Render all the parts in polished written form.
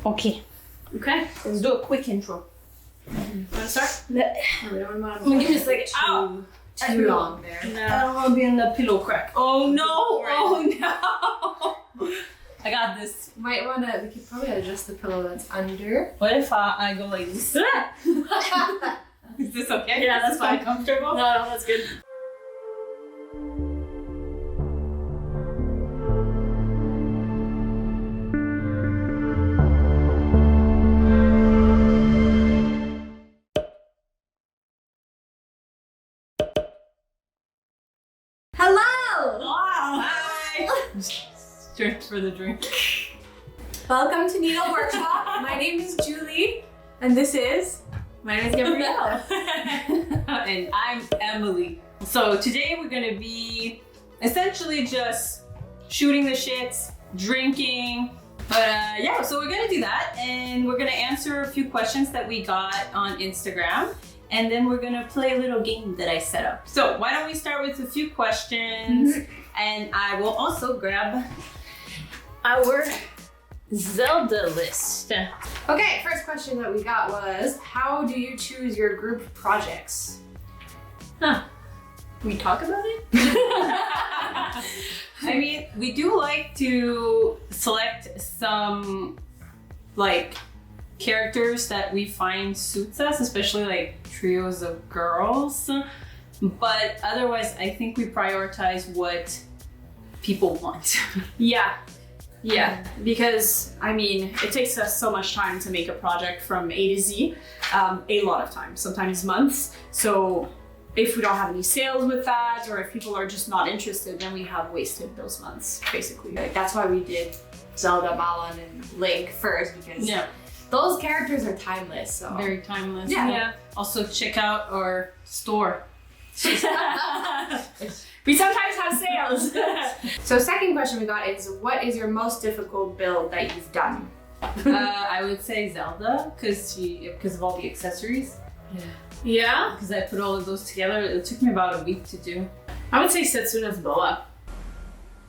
Okay. Okay, let's do a quick intro. Want to start? No. We don't want I'm gonna give you a second. Ow! too long there. No. I don't want to be in the pillow crack. Oh no! Oh no! I got this. Might want to, we could probably adjust the pillow that's under. What if I go like this? Is this okay? Yeah, that's fine. Comfortable? No, that's good. Hello! Wow! Hi! Straight for the drink. Welcome to NDLWRKshop. My name is Julie, and this is my name is Gabrielle. And I'm Emilie. So today we're gonna be essentially just shooting the shits, drinking. But yeah, so we're gonna do that, and we're gonna answer a few questions that we got on Instagram. And then we're gonna play a little game that I set up. So why don't we start with a few questions, and I will also grab our Zelda list. Okay, first question that we got was, how do you choose your group projects? We talk about it? I mean, we do like to select some like characters that we find suits us, especially like trios of girls. But otherwise, I think we prioritize what people want. Yeah, because I mean, it takes us so much time to make a project from A to Z, a lot of time, sometimes months. So if we don't have any sales with that, or if people are just not interested, then we have wasted those months, basically. Like, that's why we did Zelda, Malon, and Link first, because Yeah, those characters are timeless. So very timeless. Yeah. Also, check out our store. We sometimes have sales. So second question we got is, what is your most difficult build that you've done? I would say Zelda, because of all the accessories. Yeah, Because I put all of those together. It took me about a week to do. I would say Setsuna's boa.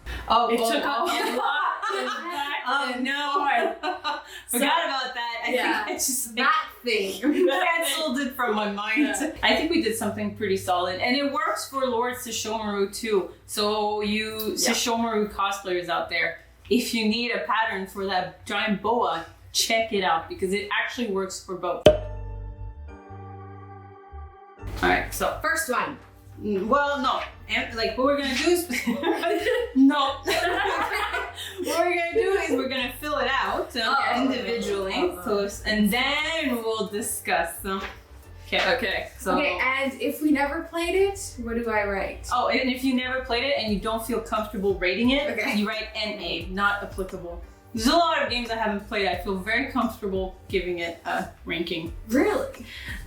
It took a lot. Oh no! Forgot about that. I think I just That thing. canceled it from my mind. I think we did something pretty solid, and it works for Lord Sesshomaru too. So you Sesshomaru cosplayers out there, if you need a pattern for that giant boa, check it out because it actually works for both. All right, so First one. well, no, and like what we're gonna do is no. What we're gonna do is we're gonna fill it out individually, and then we'll discuss. Okay. So. Okay, and if we never played it, what do I write? Oh, and if you never played it and you don't feel comfortable rating it, Okay. you write NA, not applicable. There's a lot of games I haven't played. I feel very comfortable giving it a ranking. Really?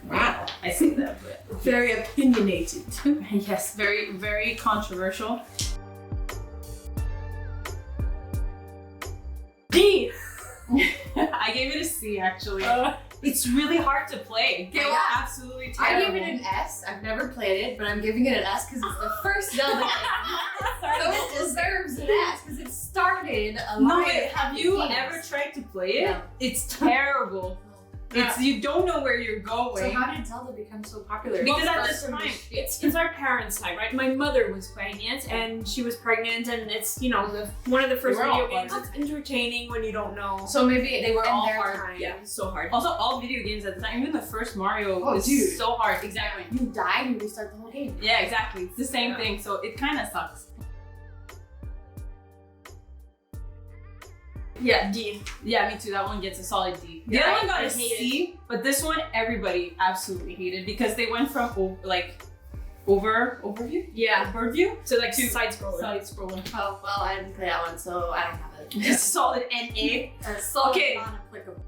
Wow, I say that, but Very opinionated. yes, very, very controversial. D. I gave it a C actually. It's really hard to play. Okay, Like, well, absolutely I terrible. gave it an S. I've never played it, but I'm giving it an S because it's the first Zelda game. So it deserves an S because it started a No, line but of have happy you games. ever tried to play it? No. It's terrible. It's you don't know where you're So going. how did Zelda become so popular? Because Well, at first this time, It's our parents' time, right? My mother was playing it, and she was pregnant, and it's, you know, one of the first We're all video games. hard. It's entertaining when you don't know. So maybe they were In all their hard. time. Yeah, so hard. also all video games at the time, even the first Mario Oh, was dude. so hard. Exactly. You die and you restart the whole game. Yeah, exactly. It's the same Yeah. thing. So it kind of sucks. Yeah, D. Yeah, me too. That one gets a solid D. The Yeah, other one got I a hate C, but this one everybody absolutely hated because they went from overview, Yeah. overview So like to side scroller. side scrolling. Oh, well, I didn't play that one, so I don't have it. It's solid NA. So Okay. non-applicable.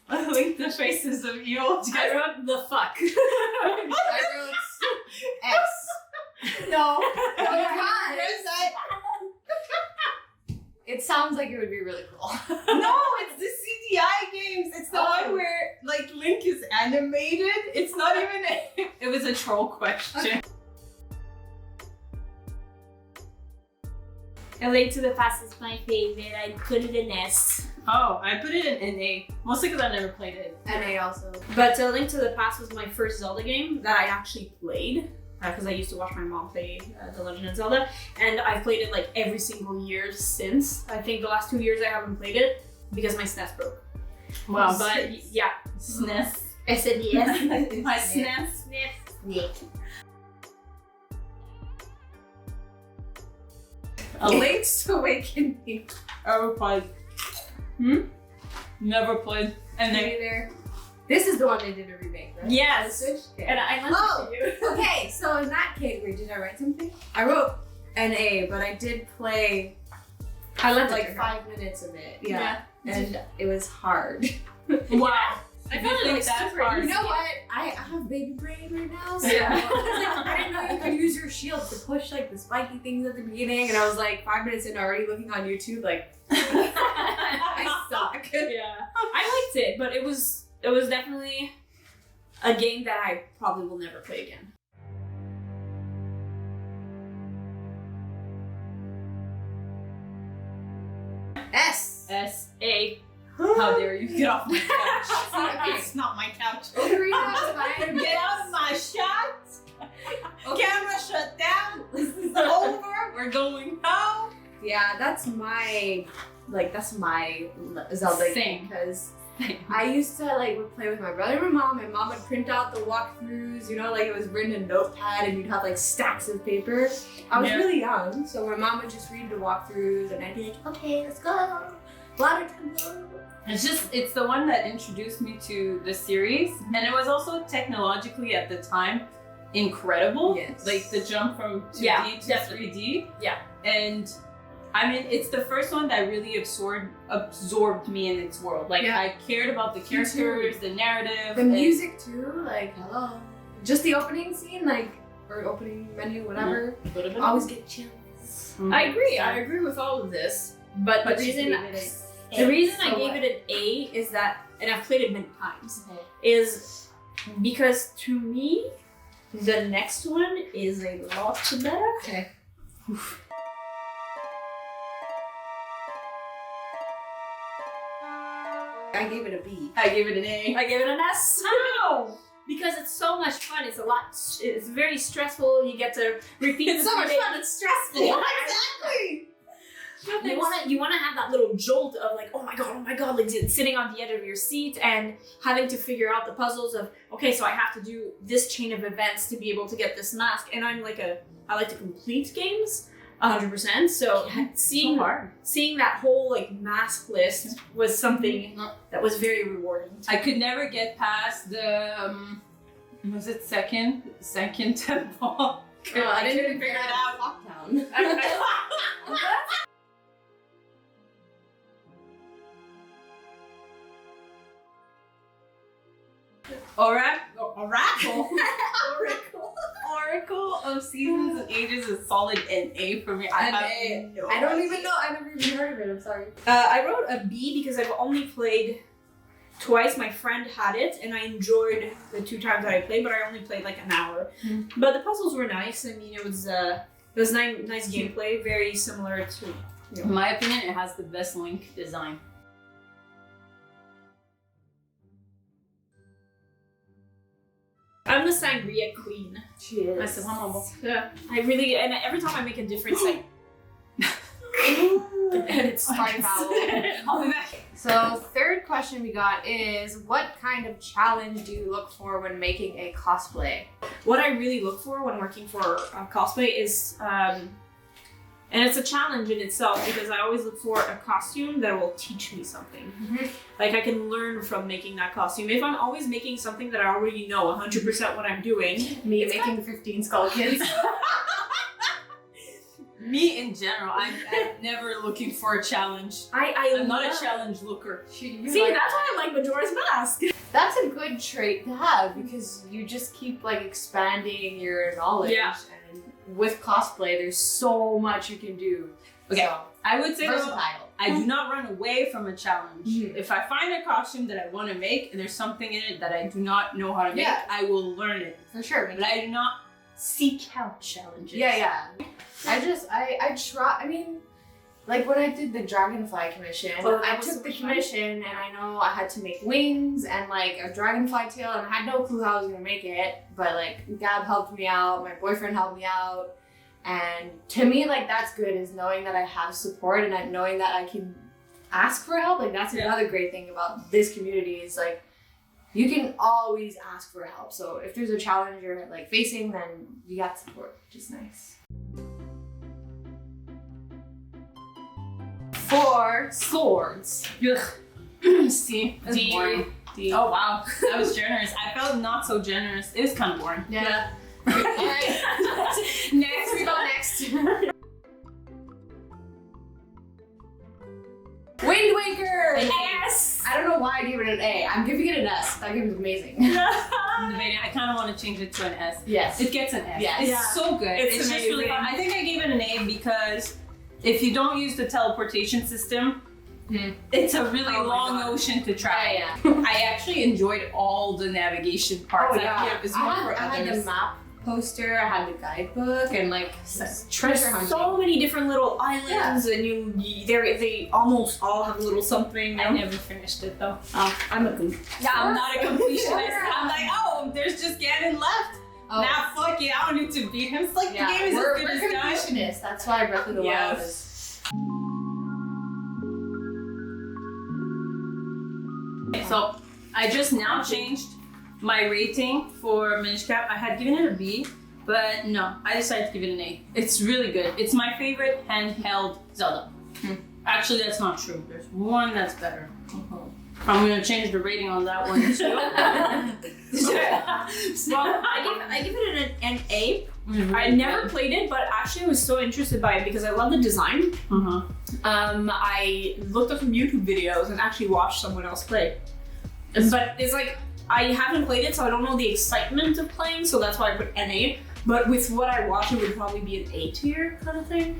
I like the faces of you. I wrote the fuck. I wrote S. No. Oh my god. It sounds like it would be really cool. No, it's the CDI games. It's the one where like Link is animated. It's not even. It was a troll question. A Link to the Past is my favorite. I put it in S. Oh, I put it in NA. Mostly because I never played it. NA also. But A Link to the Past was my first Zelda game that I actually played. Because I used to watch my mom play The Legend of Zelda. And I've played it like every single year since. I think the last 2 years I haven't played it because my SNES broke. Wow. But yeah. SNES. SNES. My SNES. SNES. A Link's Awakening. Ever played? Never played. And then Neither. This is the one they did a remake, right? Yes. On the Switch? Okay. And I lent it to you. Okay, so in that case, wait, did I write something? I wrote NA, but I did play I lent like it to 5 minutes of it. Yeah. And it was hard. Wow. I I felt it think like that's super hard. You know what? I have baby brain right now, so Yeah. I didn't know you could use your shield to push like the spiky things at the beginning, and I was like 5 minutes in already looking on YouTube like I suck. Yeah. I liked it, but it was definitely a game that I probably will never play again. S. S.A. How dare you get off my couch? Okay. It's not my couch. The reason I was Get out of my shot! Camera shut down. This is over. We're going home. Yeah, that's my Zelda Same. game because I used to like would play with my brother and my mom. My mom would print out the walkthroughs, you know, like it was written in notepad and you'd have like stacks of paper. I was Yeah. really young, so my mom would just read the walkthroughs and I'd be like, okay, let's go. Water temple. It's the one that introduced me to the series, and it was also technologically at the time incredible. Yes. Like the jump from 2D Yeah, to definitely. 3D. Yeah. And I mean, it's the first one that really absorbed me in its world. Like Yeah. I cared about the too. characters, the narrative, The and- music too, like hello. Just the opening scene, like or opening menu, whatever. Always get chills. I agree with all of this. But the you reason gave it I So gave what? it an A is that, and I've played it many times, is because to me, the next one is a lot better. Okay. I gave it a B. I gave it an A. I gave it an S. How? Because it's so much fun. It's a lot. It's very stressful. You get to repeat. It's the so much thing. fun. It's stressful. Exactly. You wanna have that little jolt of like, oh my god, like sitting on the edge of your seat and having to figure out the puzzles of, okay, so I have to do this chain of events to be able to get this mask. And I like to complete games 100%. So seeing that whole like mask list was something that was very rewarding. I could never get past the was it second temple? I didn't even figure it out. Lockdown. Oracle. Oracle of Seasons and Ages is solid NA for me. I don't even know. I never even heard of it. I'm sorry. I wrote a B because I've only played twice. My friend had it and I enjoyed the 2 times that I played, but I only played like an hour. But the puzzles were nice. I mean, it was nice gameplay, very similar to. In my opinion, it has the best Link design. I'm the sangria queen. She is. I said, humble. Yeah, I really, and every time I make a different thing. And it's Sorry, foul. I'll be back. So, third question we got is, what kind of challenge do you look for when making a cosplay? What I really look for when working for cosplay is, and it's a challenge in itself because I always look for a costume that will teach me something. Like I can learn from making that costume. If I'm always making something that I already know 100% what I'm doing. Me making 15 Skull Kids. Me in general, I'm never looking for a challenge. I'm not a challenge looker. See, that's why I like Majora's Mask. That's a good trait to have because you just keep like expanding your knowledge. Yeah. And with cosplay, there's so much you can do. Okay. So, I would say though, versatile. I do not run away from a challenge. Mhm. If I find a costume that I want to make and there's something in it that I do not know how to make, Yeah. I will learn it. For sure. But I do not seek out challenges. Yeah. I try. I mean, like when I did the Dragonfly commission, Oh, that I was took so the fun. commission and I know I had to make wings and like a dragonfly tail, and I had no clue how I was gonna make it, but like Gab helped me out, my boyfriend helped me out, and to me like that's good, is knowing that I have support and that knowing that I can ask for help. Like that's another great thing about this community, is like you can always ask for help. So if there's a challenge you're like facing, then you got support, which is nice. 4 swords. C. That's D. boring. D. Oh wow, that was generous. I felt not so generous. It was kind of boring. Yeah. Alright. Next, we go next. Wind Waker! Yes! I don't know why I gave it an A. I'm giving it an S. That game is amazing. I'm debating. I kind of want to change it to an S. Yes. It gets an S. Yes. It's Yeah. so good. It's It's just really amazing. fun. I think I gave it an A because if you don't use the teleportation system, it's a really Oh my long God. ocean to travel. Yeah, I actually enjoyed all the navigation parts. Oh yeah. I it's more for I had others. the map poster, I had the guidebook, and like treasure There's hunting. so many different little islands, and they almost all have a little something. I never finished it though. I'm a I'm not a completionist. I'm like, oh, there's just Ganon left. Oh. Nah, fuck it. I don't need to beat him. It's like Yeah, the game is we're as good as done. completionists. That's why Breath of the Wild Yes. is. So I just now changed my rating for Minish Cap. I had given it a B, but no, I decided to give it an A. It's really good. It's my favorite handheld Zelda. Actually, that's not true. There's one that's better. I'm gonna change the rating on that one too. Well, I give it an A. I never played it, but actually I was so interested by it because I love the design. I looked up some YouTube videos and actually watched someone else play. But it's like, I haven't played it, so I don't know the excitement of playing, so that's why I put NA. But with what I watched, it would probably be an A tier kind of thing.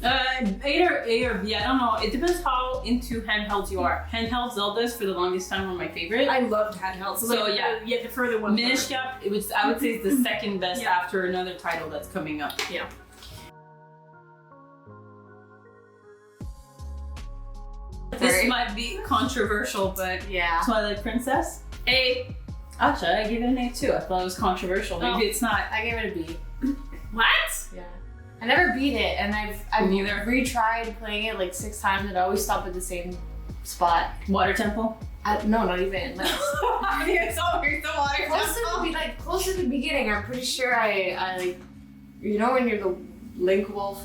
A or B, I don't know. It depends how into handhelds you are. Handheld Zeldas for the longest time were my favorite. I loved handhelds. So, yeah. the further one. Minish Cap, I would say, is the second best Yeah. after another title that's coming up. Yeah. This might be controversial, but Yeah. Twilight Princess? A. Actually, I gave it an A too. I thought it was controversial. Maybe it's not. I gave it a B. What? Yeah. I never beat it, and I've Neither. retried playing it like 6 times, and I always stop at the same spot. Water Temple? No, not even. Like, It's always the Water close to the beginning. I'm pretty sure I like, you know, when you're the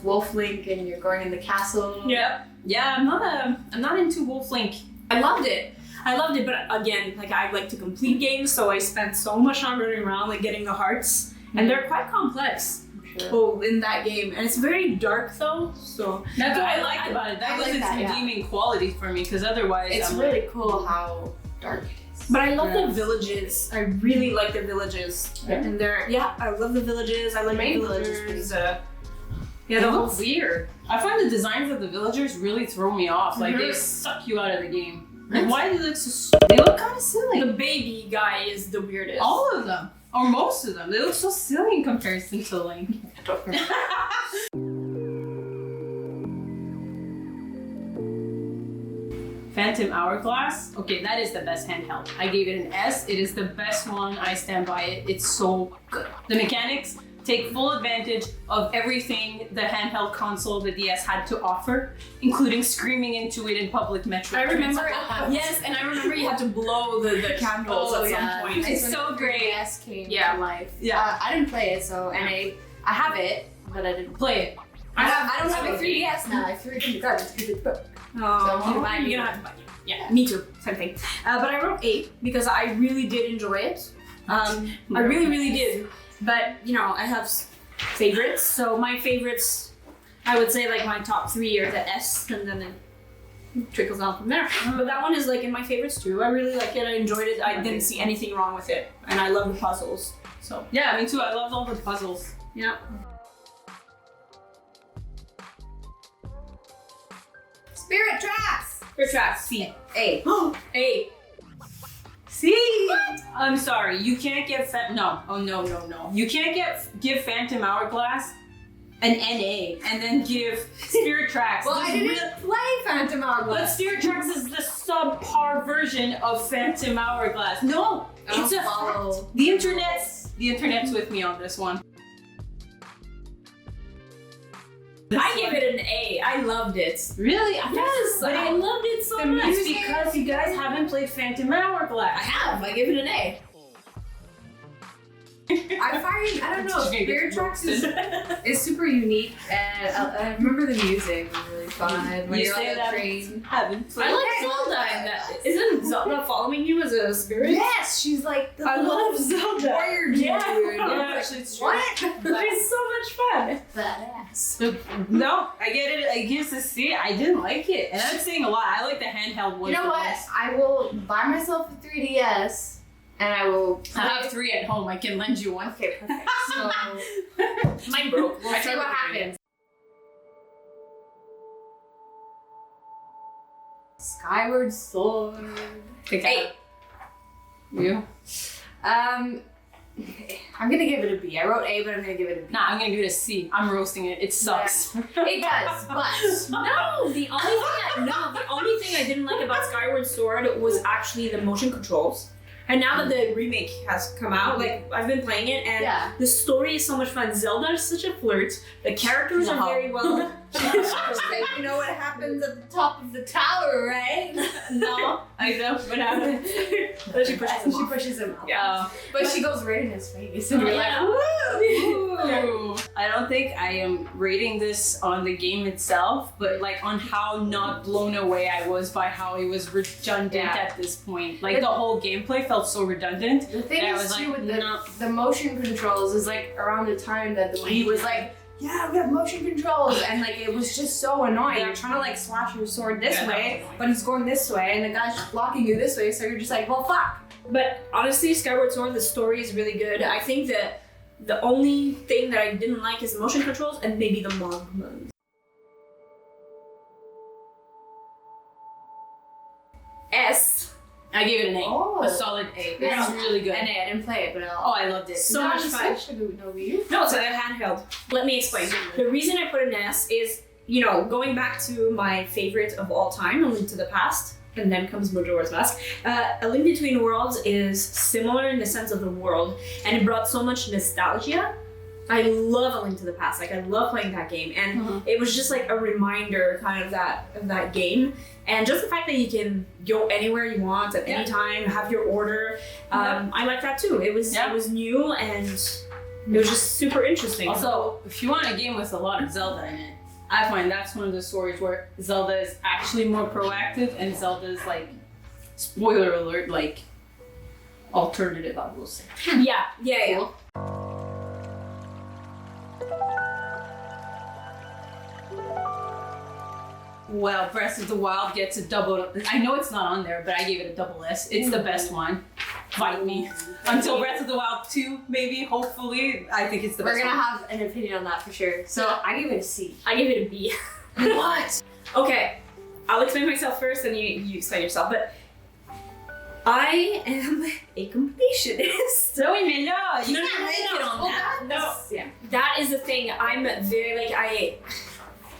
wolf link, and you're going in the castle. Yep. Yeah, I'm not into Wolf Link. I loved it, but again, like I like to complete games, so I spent so much time running around, like getting the hearts, and they're quite complex. Sure. Oh, in that game, and it's very dark though. So That's what I liked about it. That I was like its that, yeah. redeeming quality for me, because otherwise It's I'm really cool how dark it is. But I love Yeah. the villages. I really like the villages. Yeah. And I love the villages. I like The main the village is villagers. pretty Yeah, they look weird. I find the designs of the villagers really throw me off. Like they suck you out of the game. Like, why do they look so? They look kind of silly. The baby guy is the weirdest. All of them, or most of them, they look so silly in comparison to Link. Phantom Hourglass. Okay, that is the best handheld. I gave it an S. It is the best one. I stand by it. It's so good. The mechanics take full advantage of everything the handheld console, the DS, had to offer, including screaming into it in public metro. I remember. Trains. Yes, and I remember you had to blow the candles at some point. It's so great. Yes, came Yeah. to life. Yeah. I didn't play it, so I have it, but I didn't. Play it. I don't have a 3DS now. I threw it in the garbage because it's broke. Oh, So I'm gonna buy you're you gonna have to buy it. Yeah, me too. Same thing. But I wrote 8 because I really did enjoy it. I really, really did. But you know, I have favorites. So my favorites, I would say like my top 3 are the S, and then it trickles down from there. But that one is like in my favorites too. I really like it. I enjoyed it. I didn't see anything wrong with it, and I love the puzzles. So Yeah, me too. I loved all the puzzles. yeah. Spirit Traps! Spirit Tracks. C. A. A. See? I'm sorry. You can't get no. Oh no. You can't give Phantom Hourglass an NA and then give Spirit Tracks. Well, I didn't play Phantom But Hourglass. Spirit Tracks is the subpar version of Phantom Hourglass. No, it's a fact. The internet's with me on this one. I give it an A. I loved it. Really? Yes, but I loved it so much. It's because you guys haven't played Phantom Hourglass. I have. I give it an A. I don't know, Spirit Tracks is super unique, and I remember the music was really fun. When You you're on say the that train. haven't played. I like Zelda in that. Isn't Zelda following you as a spirit? Yes, she's like the I love Zelda. warrior dude. Yeah. Yeah, Actually, it's true. what? She's so much fun. Badass. No, I get it. I gives a C. I didn't like it, and I'm saying a lot. I like the handheld one. You know the what? best. I will buy myself a 3DS, and I will. I have 3 at home. I can lend you one. Okay, perfect. So Mine broke. we'll see what happens. Skyward Sword. Hey. You? I'm gonna give it a B. I wrote A, but I'm gonna give it a B. Nah, I'm gonna give it a C. I'm roasting it. It sucks. It does, but No, the only thing I didn't like about Skyward Sword was actually the motion controls. And now that the remake has come out, like I've been playing it, and yeah. the story is so much fun. Zelda is such a flirt. The characters are very well. You know what happens at the top of the tower, right? No, I don't. What happened? But she pushes him She off. pushes him off. Yeah. But she goes right in his face, and you're Yeah. like, woo! Ooh. I don't think I am rating this on the game itself, but like on how not blown away I was by how it was redundant Yeah. at this point. Like the whole gameplay felt so redundant. The thing And I is was too like, with no. the motion controls is like around the time that the Wii was like, yeah, we have motion controls, and like it was just so annoying. Yeah. You're trying to like slash your sword this Yeah, that way, was annoying. but he's going this way, and the guy's just blocking you this way, so you're just like, well, fuck. But honestly, Skyward Sword, the story is really good. I think that the only thing that I didn't like is the motion controls and maybe the Mogmas. S. I gave it an A. Oh. A solid A. Yeah. It's really good. And I didn't play it, but Oh, I loved it. So much fun. No Wii. No, it's a handheld. Let me explain. The reason I put an S is, you know, going back to my favorite of all time, A Link to the Past, and then comes Majora's Mask. A Link Between Worlds is similar in the sense of the world, and it brought so much nostalgia. I love A Link to the Past. Like I love playing that game, and it was just like a reminder, kind of that game, and just the fact that you can go anywhere you want at any time, have your order. I like that too. It was new and it was just super interesting. Also, if you want a game with a lot of Zelda in it, I find that's one of the stories where Zelda is actually more proactive and Zelda is like, spoiler alert, like alternative, I will say. yeah. Well, Breath of the Wild gets a double. I know it's not on there, but I gave it a double S. It's the best one. Fight me. Until Breath of the Wild 2, maybe, hopefully. I think it's the best We're gonna one. have an opinion on that for sure. So I give it a C. I give it a B. What? Okay, I'll explain myself first, and you explain yourself. But I am a completionist. No, wait a minute, no. You No, can't no, make no, it on no. that. No. Yeah. That is the thing. I'm very like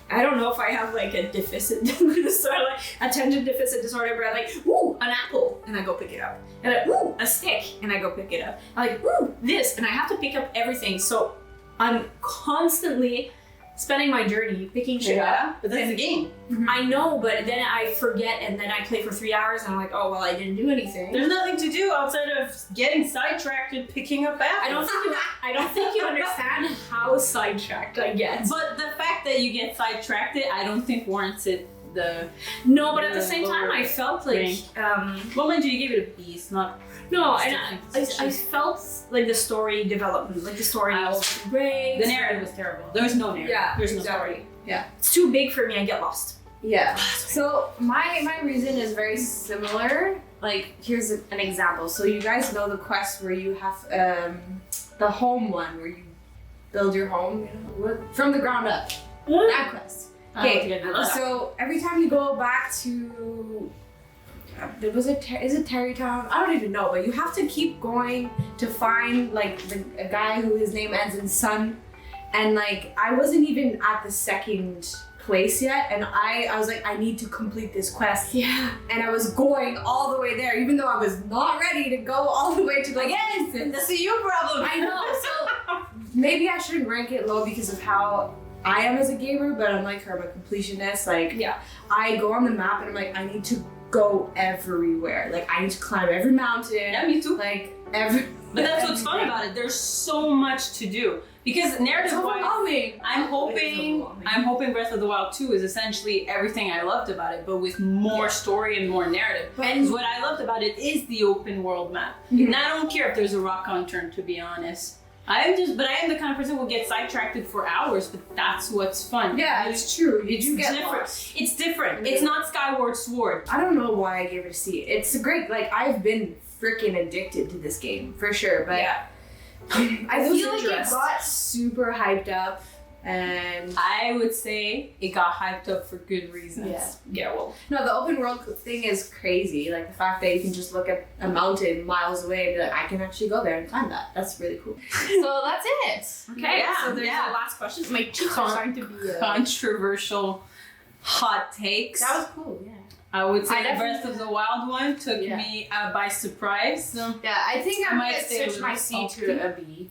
I don't know if I have like a deficit disorder, like attention deficit disorder, but I'm like, ooh, an apple, and I go pick it up. And I, ooh, a stick, and I go pick it up. I'm like, ooh, this, and I have to pick up everything. So I'm constantly spending my journey picking shit up. But that's a game. I know, but then I forget, and then I play for 3 hours, and I'm like, oh well, I didn't do anything. There's nothing to do outside of getting sidetracked and picking up apples. I don't think you understand how sidetracked I get. But the fact that you get sidetracked, I don't think warrants it. No, but at the same time, I felt like Well, mind you, you gave it a B. It's not. no, and I felt like the story development, like the story was great. The narrative was terrible. There was no narrative. Yeah, There's no exactly. story. Yeah. It's too big for me. I get lost. Yeah. So my reason is very similar. Like here's an example. So you guys know the quest where you have the home one where you build your home, you know, from the ground up. That quest. Okay. So every time you go back to is it Terrytown? I don't even know, but you have to keep going to find like a guy who his name ends in Sun. and like I wasn't even at the second place yet, and I was like, I need to complete this quest. Yeah. And I was going all the way there, even though I was not ready to go all the way to the Again, that's a you problem. I know. So maybe I shouldn't rank it low because of how I am as a gamer, but I'm like her, I'm a completionist. Like, Yeah. I go on the map and I'm like, I need to go everywhere. Like, I need to climb every mountain. Yeah, me too. Like, every. But that's what's fun about it. There's so much to do because It's narrative-wise, overwhelming. I'm hoping Breath of the Wild 2 is essentially everything I loved about it, but with more story and more narrative. And what I loved about it is the open world map. Mhm. And I don't care if there's a rock turn, to be honest. I am the kind of person who will get sidetracked for hours, but that's what's fun. Yeah, it's true. You It's do get different. lost. It's different. It's not Skyward Sword. I don't know why I gave it a C. It's a great, like, I've been freaking addicted to this game, for sure, but Yeah. I Lose feel like it interest. got super hyped up, and I would say it got hyped up for good reasons. Yeah. Yeah, well. no, the open world thing is crazy. Like the fact that you can just look at a mountain miles away and be like, I can actually go there and climb that. That's really cool. So that's it. Okay, Yeah, so there's yeah. the last question. My cheeks are starting to be... Controversial hot takes. That was cool. Yeah. I would I say the definitely- Breath of the Wild one took Yeah. me by surprise. So Yeah, I think I I might might stay switch with my a C salty. to a B.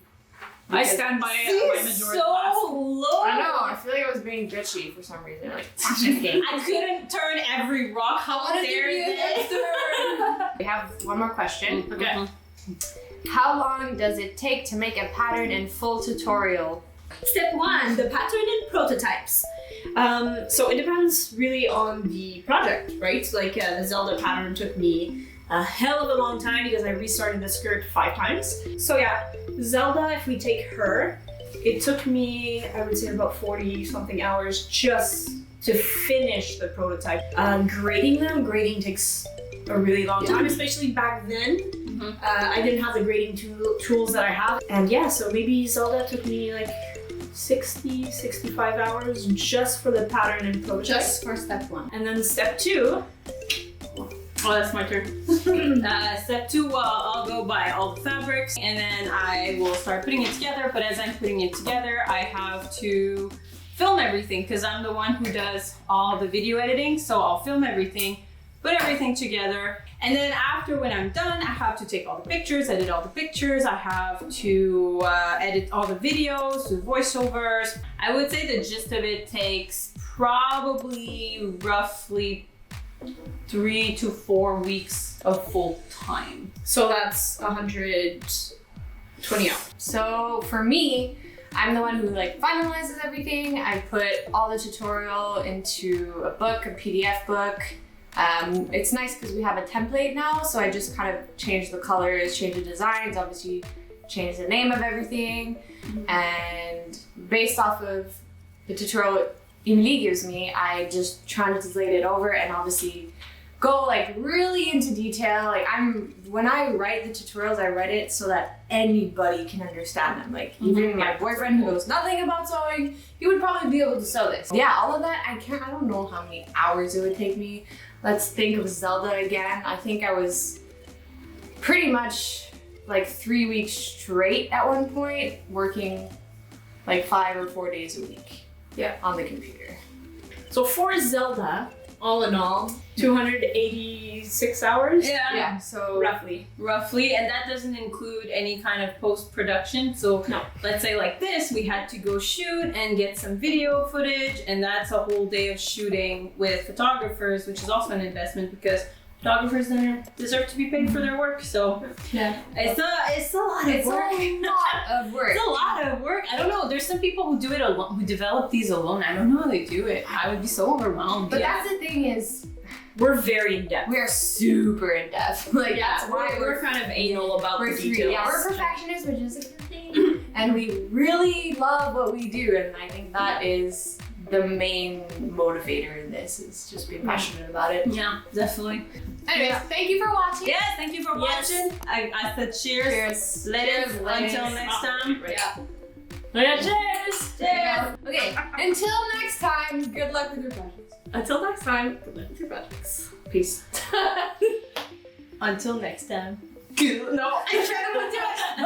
I Because- stand by C my is majority so last. low. I know. I feel like I was being bitchy for some reason. Like, fuck this game. I couldn't turn every rock. How wanna dare give you they? an answer. We have one more question. Okay. Mhm. How long does it take to make a pattern and full tutorial? Step 1, the pattern and prototypes. So it depends really on the project, right? Like the Zelda pattern took me a hell of a long time because I restarted the skirt 5 times. So yeah, Zelda, if we take her, it took me, I would say, about 40 something hours just to finish the prototype. Grading takes a really long time, especially back then. Mhm. I didn't have the grading tools that I have. And yeah, so maybe Zelda took me like 60, 65 hours just for the pattern and prototype. Just for step 1. And then step 2, Oh, that's my turn. Step 2, I'll go buy all the fabrics and then I will start putting it together. But as I'm putting it together, I have to film everything because I'm the one who does all the video editing. So I'll film everything, put everything together. And then after when I'm done, I have to take all the pictures, edit all the pictures. I have to edit all the videos, do voiceovers. I would say the gist of it takes probably roughly 3 to 4 weeks of full time. so that's 120 hours. So for me, I'm the one who like finalizes everything. I put all the tutorial into a book, a PDF book. It's nice because we have a template now, so I just kind of change the colors, change the designs, obviously change the name of everything. And based off of the tutorial Emilie gives me, I just translate it over and obviously go like really into detail. Like when I write the tutorials, I write it so that anybody can understand them. Like even my boyfriend who knows nothing about sewing, he would probably be able to sew this. Yeah, all of that, I don't know how many hours it would take me. Let's think of Zelda again. I think I was pretty much like 3 weeks straight at one point, working like 5 or 4 days a week. Yeah. On the computer. So for Zelda, all in all, 286 hours? Yeah, so Roughly. Roughly, and that doesn't include any kind of post-production. So No. let's say like this, we had to go shoot and get some video footage, and that's a whole day of shooting with photographers, which is also an investment because photographers deserve to be paid for their work. So yeah. it's a lot of It's work. a lot of work. It's a lot of work. I don't know. There's some people who do it alone, who develop these alone. I don't know how they do it. I would be so overwhelmed. But yeah. that's the thing is, We're very in depth. we're super in depth. Like that's why we're kind of anal about the we're details. yeah, we're perfectionists, which is a good thing. And we really love what we do, and I think that is the main motivator in this, is just being passionate about it. Yeah, definitely. Anyways, thank you for watching. Yes, thank you for watching. I said cheers. Cheers. Ladies, Cheers, until ladies. next time. Yeah. Yeah, cheers! Cheers. Okay, until next time, good luck with your projects. Until next time, good luck with your projects. Peace. Until next time. No, I can't do it.